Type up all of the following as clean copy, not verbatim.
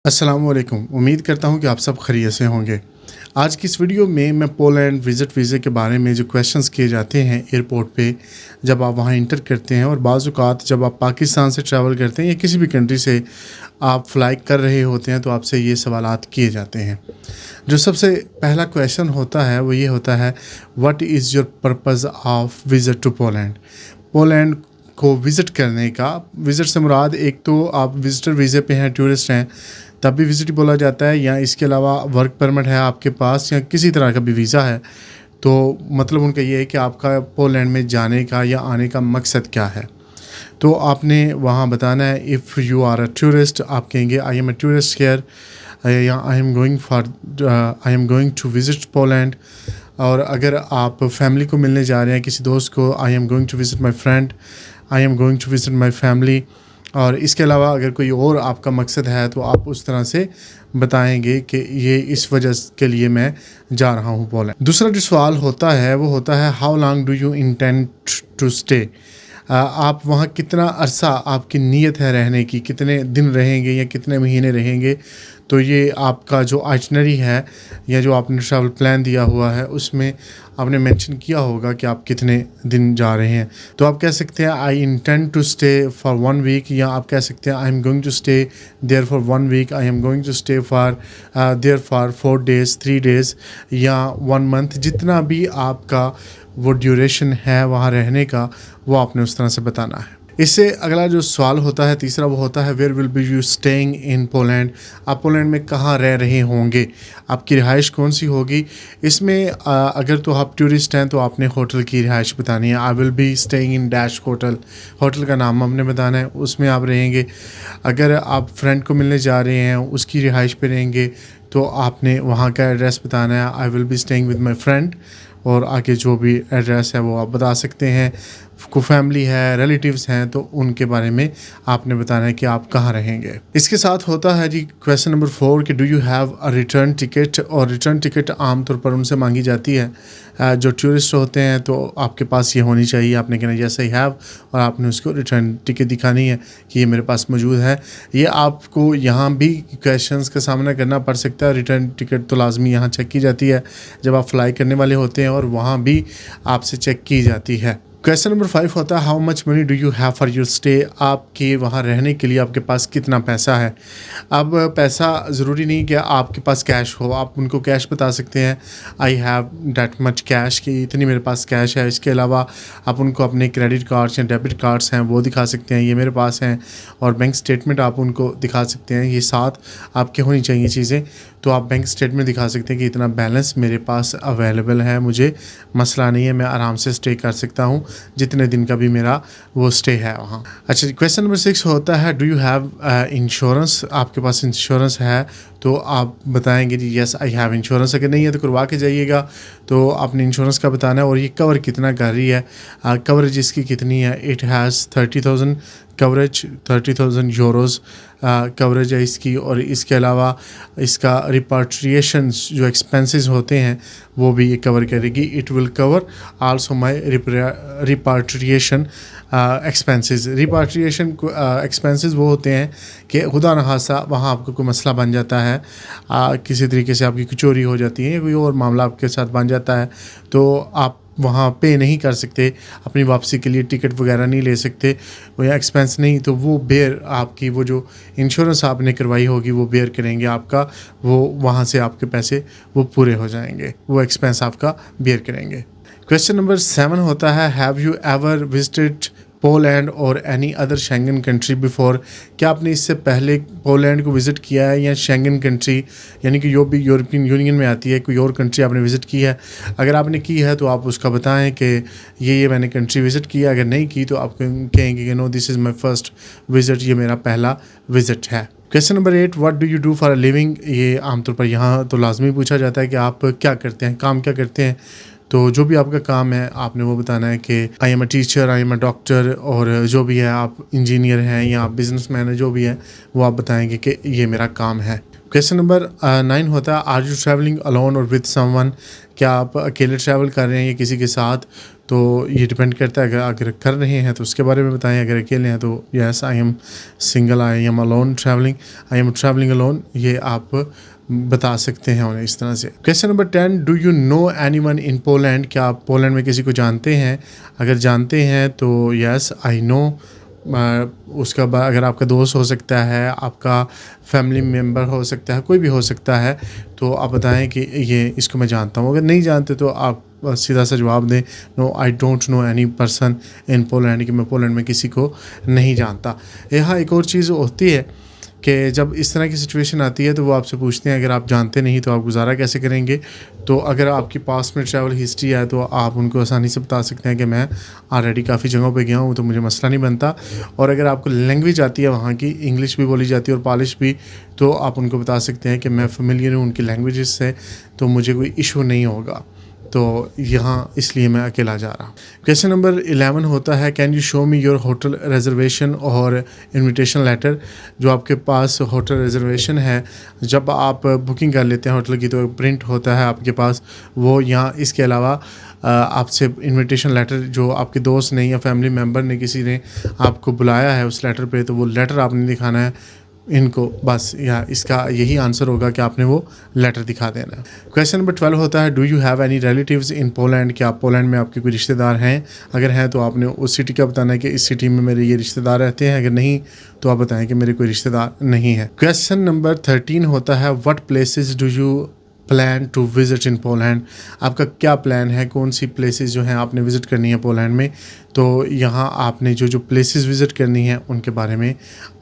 अस्सलामुअलैकुम। उम्मीद करता हूँ कि आप सब खैरियत से होंगे। आज की इस वीडियो में मैं पोलैंड विज़िट वीज़े के बारे में जो क्वेश्चंस किए जाते हैं एयरपोर्ट पे जब आप वहाँ इंटर करते हैं और बाज़ औक़ात जब आप पाकिस्तान से ट्रैवल करते हैं या किसी भी कंट्री से आप फ्लाई कर रहे होते हैं तो आपसे ये सवालात किए जाते हैं। जो सबसे पहला क्वेश्चन होता है वो ये होता है, what is your purpose of visit to Poland? Poland को विज़िट करने का, विज़िट से मुराद एक तो आप विज़िटर वीज़े पे हैं, टूरिस्ट हैं, तब भी विज़िट बोला जाता है, या इसके अलावा वर्क परमिट है आपके पास या किसी तरह का भी वीज़ा है, तो मतलब उनका ये है कि आपका पोलैंड में जाने का या आने का मकसद क्या है। तो आपने वहाँ बताना है, if you are a tourist आप कहेंगे I am a tourist here, या I am going to visit Poland. और अगर आप फैमिली को मिलने जा रहे हैं, किसी दोस्त को, I am going to visit my friend, I am going to visit my family. और इसके अलावा अगर कोई और आपका मकसद है तो आप उस तरह से बताएंगे कि ये इस वजह के लिए मैं जा रहा हूँ पोलैंड। दूसरा जो सवाल होता है वो होता है, how long do you intend to stay? आप वहाँ कितना अरसा आपकी नीयत है रहने की, कितने दिन रहेंगे या कितने महीने रहेंगे। तो ये आपका जो आइटनरी है या जो आपने ट्रैवल प्लान दिया हुआ है उसमें आपने मेंशन किया होगा कि आप कितने दिन जा रहे हैं। तो आप कह सकते हैं I intend to stay for 1 week, या आप कह सकते हैं I am going to stay there for 1 week, I am going to stay for there for 4 days 3 days या 1 मंथ। जितना भी आपका वो ड्यूरेशन है वहाँ रहने का, वो आपने उस तरह से बताना है। इससे अगला जो सवाल होता है तीसरा, वो होता है where will be you staying in Poland? आप पोलैंड में कहाँ रह रहे होंगे, आपकी रिहाइश कौन सी होगी। इसमें अगर तो आप टूरिस्ट हैं तो आपने होटल की रिहाइश बतानी है। I will be staying in dash hotel, hotel का नाम आपने बताना है, उसमें आप रहेंगे। अगर आप फ्रेंड को मिलने जा रहे हैं उसकी रिहाइश पे रहेंगे तो आपने वहाँ का एड्रेस बताना है, I will be staying with my friend, और आगे जो भी एड्रेस है वो आप बता सकते हैं। को फैमिली है, रिलेटिव्स हैं, तो उनके बारे में आपने बताना है कि आप कहाँ रहेंगे। इसके साथ होता है जी क्वेश्चन नंबर 4 कि do you have a return ticket? और रिटर्न टिकट आमतौर पर उनसे मांगी जाती है जो टूरिस्ट होते हैं, तो आपके पास ये होनी चाहिए। आपने कहना जैसे ही हैव, और आपने उसको रिटर्न टिकट दिखानी है कि ये मेरे पास मौजूद है। ये आपको यहाँ भी क्वेश्चंस का सामना करना पड़ सकता है। रिटर्न टिकट तो लाजमी यहाँ चेक की जाती है जब आप फ्लाई करने वाले होते हैं, और वहाँ भी आपसे चेक की जाती है। क्वेश्चन नंबर 5 होता है, how much money do you have for your stay? आपके वहाँ रहने के लिए आपके पास कितना पैसा है। अब पैसा ज़रूरी नहीं कि आपके पास कैश हो, आप उनको कैश बता सकते हैं, I have that much cash, कि इतनी मेरे पास कैश है। इसके अलावा आप उनको अपने क्रेडिट कार्ड्स या डेबिट कार्ड्स हैं वो दिखा सकते हैं, ये मेरे पास हैं। और बैंक स्टेटमेंट आप उनको दिखा सकते हैं, ये साथ आपके होनी चाहिए चीज़ें। तो आप बैंक स्टेटमेंट दिखा सकते हैं कि इतना बैलेंस मेरे पास अवेलेबल है, मुझे मसला नहीं है, मैं आराम से स्टे कर सकता हूँ जितने दिन का भी मेरा वो स्टे है वहाँ। अच्छा, क्वेश्चन नंबर 6 होता है, डू यू हैव इंश्योरेंस? आपके पास इंश्योरेंस है तो आप बताएंगे जी यस आई हैव इंश्योरेंस। अगर नहीं है तो करवा के जाइएगा। तो आपने इंश्योरेंस का बताना है, और ये कवर कितना कर रही है, कवरेज इसकी कितनी है। It has 30,000 coverage, 30,000 euros coverage है इसकी। और इसके अलावा इसका रिपाट्रिएशन जो एक्सपेंसेस होते हैं वो भी ये कवर करेगी। It will cover also my repatriation expenses. Repatriation expenses वो होते हैं कि खुदा न खास्ता वहाँ आपको कोई मसला बन जाता है, किसी तरीके से आपकी चोरी हो जाती है या कोई और मामला आपके साथ बन जाता है, तो आप वहाँ पे नहीं कर सकते, अपनी वापसी के लिए टिकट वगैरह नहीं ले सकते, वो या एक्सपेंस नहीं, तो वो बेयर आपकी वो जो इंश्योरेंस आपने करवाई होगी वो बेयर करेंगे आपका, वो वहाँ से आपके पैसे वो पूरे हो जाएंगे, वो एक्सपेंस आपका बेयर करेंगे। क्वेश्चन नंबर 7 होता है, have you ever visited Poland or any other Schengen country before? क्या आपने इससे पहले पोलैंड को विज़िट किया है या शेंगन कंट्री यानी कि जो भी यूरोपियन यूनियन में आती है कोई और कंट्री आपने विज़िट की है? अगर आपने की है तो आप उसका बताएं कि ये मैंने कंट्री विज़िट किया। अगर नहीं की तो आप कहेंगे कि no this is my first visit, ये मेरा पहला विज़िट है। Question number 8, what do you do for a living? ये आमतौर पर यहाँ तो लाजमी पूछा जाता है कि आप क्या करते हैं, काम क्या करते हैं। तो जो भी आपका काम है आपने वो बताना है कि आई am a teacher, I am a doctor, और जो भी है आप इंजीनियर हैं या आप बिजनेसमैन है, जो भी है वो आप बताएंगे कि ये मेरा काम है। क्वेश्चन नंबर 9 होता है, आर यू ट्रैवलिंग अलोन और विद समवन? क्या आप अकेले ट्रैवल कर रहे हैं या किसी के साथ? तो ये डिपेंड करता है, अगर कर रहे हैं तो उसके बारे में बताएं, अगर अकेले हैं तो yes I am single, I am alone travelling, I am travelling alone, ये आप बता सकते हैं उन्हें इस तरह से। Question number 10, do you know anyone in Poland, क्या आप पोलैंड में किसी को जानते हैं? अगर जानते हैं तो यस आई नो, उसका अगर आपका दोस्त हो सकता है, आपका फैमिली मेम्बर हो सकता है, कोई भी हो सकता है, तो आप बताएं कि ये इसको मैं जानता हूँ। अगर नहीं जानते तो आप सीधा सा जवाब दें, no I don't know any person in Poland, कि मैं पोलैंड में किसी को नहीं जानता। यहाँ एक और चीज़ होती है कि जब इस तरह की सिचुएशन आती है तो वो आपसे पूछते हैं अगर आप जानते नहीं तो आप गुजारा कैसे करेंगे। तो अगर आपकी पास में ट्रैवल हिस्ट्री है तो आप उनको आसानी से बता सकते हैं कि मैं ऑलरेडी काफ़ी जगहों पे गया हूँ, तो मुझे मसला नहीं बनता। और अगर आपको लैंग्वेज आती है वहाँ की, इंग्लिश भी बोली जाती है और पॉलिश भी, तो आप उनको बता सकते हैं कि मैं फेमिलियर हूँ उनकी लैंग्वेजेस से, तो मुझे कोई इशू नहीं होगा। तो यहाँ इसलिए मैं अकेला जा रहा हूँ। क्वेश्चन नंबर 11 होता है, can you show me your hotel reservation और इनविटेशन लेटर। जो आपके पास होटल रिजर्वेशन है, जब आप बुकिंग कर लेते हैं होटल की तो प्रिंट होता है आपके पास वो। यहाँ इसके अलावा आपसे इनविटेशन लेटर, जो आपके दोस्त ने या फैमिली मेम्बर ने किसी ने आपको बुलाया है उस लेटर पे, तो वो लेटर आपने दिखाना है इनको, बस। या इसका यही आंसर होगा कि आपने वो लेटर दिखा देना है। क्वेश्चन नंबर 12 होता है, do you have any relatives in Poland, क्या पोलैंड में आपके कोई रिश्तेदार हैं? अगर हैं तो आपने उस सिटी का बताना है कि इस सिटी में मेरे ये रिश्तेदार रहते हैं। अगर नहीं तो आप बताएं कि मेरे कोई रिश्तेदार नहीं है। क्वेश्चन नंबर 13 होता है, what places do you plan to visit in Poland, आपका क्या प्लान है, कौन सी प्लेसेस जो हैं आपने विज़िट करनी है पोलैंड में। तो यहाँ आपने जो प्लेसेस विज़िट करनी है उनके बारे में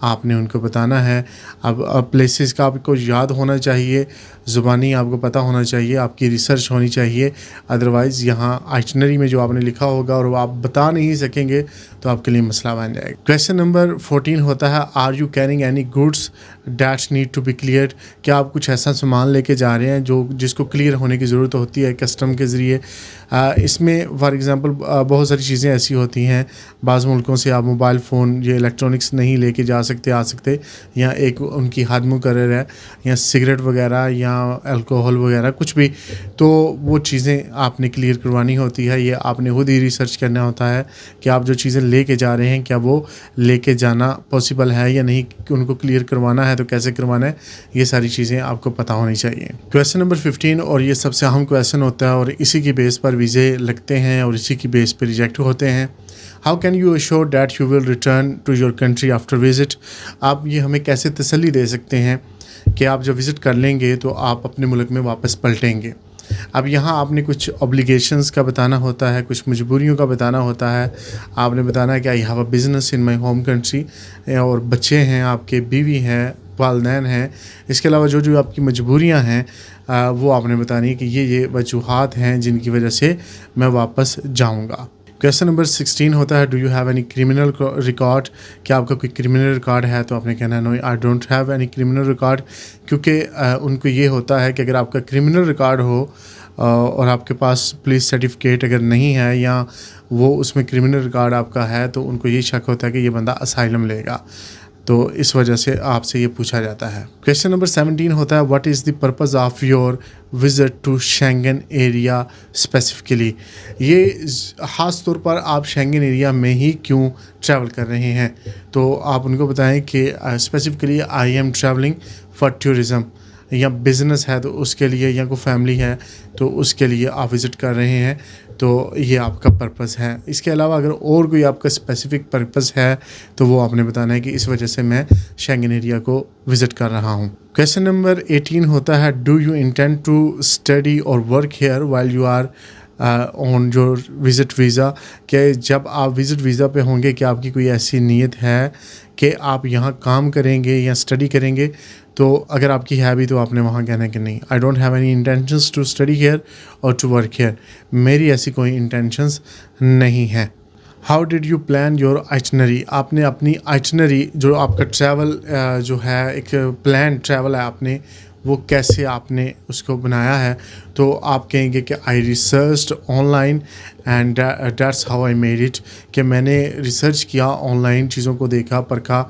आपने उनको बताना है। अब प्लेसेस का आपको याद होना चाहिए, ज़ुबानी आपको पता होना चाहिए, आपकी रिसर्च होनी चाहिए। अदरवाइज़ यहाँ आइटनरी में जो आपने लिखा होगा और वो आप बता नहीं सकेंगे तो आपके लिए मसला बन जाएगा। क्वेश्चन नंबर 14 होता है, are you carrying any goods that's need to be clear, क्या आप कुछ ऐसा सामान लेके जा रहे हैं जिसको क्लियर होने की ज़रूरत होती है कस्टम के ज़रिए। इसमें फॉर एग्ज़ाम्पल बहुत सारी चीज़ें ऐसी होती हैं, बाज़ मुल्कों से आप मोबाइल फ़ोन, ये इलेक्ट्रॉनिक्स नहीं लेके जा सकते आ सकते, या एक उनकी हद मुकर्रर है, या सिगरेट वगैरह या अल्कोहल वगैरह कुछ भी, तो वो चीज़ें आपने क्लियर करवानी होती है। ये आपने खुद ही रिसर्च करना होता है कि आप जो चीज़ें लेके जा रहे हैं क्या वो लेके जाना पॉसिबल है या नहीं, उनको क्लियर करवाना है तो कैसे करवाना है, ये सारी चीज़ें आपको पता होनी चाहिए। क्वेश्चन नंबर 15, और ये सबसे अहम क्वेश्चन होता है और इसी की बेस पर वीज़े लगते हैं और इसी की बेस पर रिजेक्ट होते हैं। How can you assure that you will return to your country after visit, आप ये हमें कैसे तसल्ली दे सकते हैं कि आप जब विज़िट कर लेंगे तो आप अपने मुल्क में वापस पलटेंगे। अब यहाँ आपने कुछ ऑब्लिगेशंस का बताना होता है, कुछ मजबूरियों का बताना होता है। आपने बताना है कि I have a business in my home country, और बच्चे हैं आपके, बीवी हैं, वालदैन हैं। इसके अलावा जो आपकी मजबूरियाँ हैं वो आपने बतानी है कि ये वजूहात हैं जिनकी वजह से मैं वापस जाऊँगा। क्वेश्चन नंबर 16 होता है, do you have any criminal record, क्या आपका कोई क्रिमिनल रिकॉर्ड है? तो आपने कहना है, no I don't have any criminal record, क्योंकि उनको ये होता है कि अगर आपका क्रिमिनल रिकॉर्ड हो और आपके पास पुलिस सर्टिफिकेट अगर नहीं है या वो उसमें क्रिमिनल रिकॉर्ड आपका है, तो उनको ये शक होता है कि ये बंदा असाइलम लेगा, तो इस वजह से आपसे ये पूछा जाता है। क्वेश्चन नंबर 17 होता है, what is the purpose of your visit to Schengen area specifically, ये ख़ास तौर पर आप शेंगन एरिया में ही क्यों ट्रैवल कर रहे हैं? तो आप उनको बताएं कि specifically I am travelling for tourism, या बिज़नेस है तो उसके लिए, या कोई फैमिली है तो उसके लिए आप विज़िट कर रहे हैं, तो ये आपका पर्पज़ है। इसके अलावा अगर और कोई आपका स्पेसिफिक पर्पज़ है तो वो आपने बताना है कि इस वजह से मैं शेंगन एरिया को विज़िट कर रहा हूँ। क्वेश्चन नंबर 18 होता है, do you intend to study or work here while you are on your visit visa, कि जब आप विज़िट वीज़ा पे होंगे क्या आपकी कोई ऐसी नीयत है कि आप यहाँ काम करेंगे या स्टडी करेंगे? तो अगर आपकी है भी तो आपने वहाँ कहना है कि नहीं, I don't have any intentions to study here और टू वर्क हेयर, मेरी ऐसी कोई इंटेंशंस नहीं है। How did you plan your itinerary, आपने अपनी आइटनरी जो आपका ट्रैवल जो है एक प्लान ट्रैवल है आपने वो कैसे आपने उसको बनाया है? तो आप कहेंगे कि I researched online and that's how I made it, कि मैंने रिसर्च किया, ऑनलाइन चीज़ों को देखा, परखा,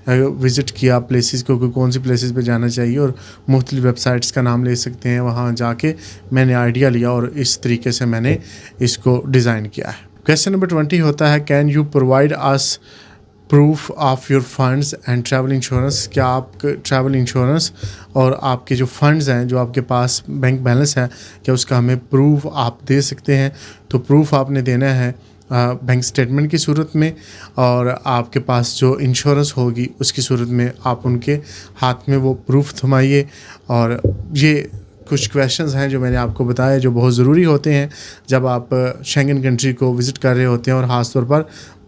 विज़िट किया प्लेसेस को कि कौन सी प्लेसेस पे जाना चाहिए, और मुख्तलिफ वेबसाइट्स का नाम ले सकते हैं, वहाँ जाके मैंने आइडिया लिया और इस तरीके से मैंने इसको डिज़ाइन किया है। क्वेश्चन नंबर 20 होता है, can you provide us proof of your funds and travel insurance. क्या आप ट्रैवल इंश्योरेंस और आपके जो फंड्स हैं, जो आपके पास बैंक बैलेंस है, क्या उसका हमें प्रूफ आप दे सकते हैं? तो प्रूफ आपने देना है बैंक स्टेटमेंट की सूरत में, और आपके पास जो इंश्योरेंस होगी उसकी सूरत में आप उनके हाथ में वो प्रूफ थमाइए। और ये कुछ क्वेश्चंस हैं जो मैंने आपको बताया, जो बहुत ज़रूरी होते हैं जब आप शेंगन कंट्री को विज़िट कर रहे होते हैं, और ख़ास तौर पर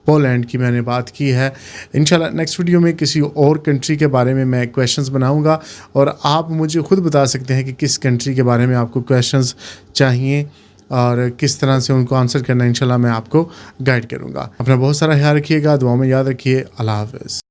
पोलैंड की मैंने बात की है। इंशाल्लाह नेक्स्ट वीडियो में किसी और कंट्री के बारे में मैं क्वेश्चंस बनाऊंगा, और आप मुझे खुद बता सकते हैं कि किस कंट्री के बारे में आपको क्वेश्चंस चाहिए और किस तरह से उनको आंसर करना है। इंशाल्लाह मैं आपको गाइड करूंगा। अपना बहुत सारा ख्याल रखिएगा, दुआ में याद रखिए। अल्लाह हाफ़िज़।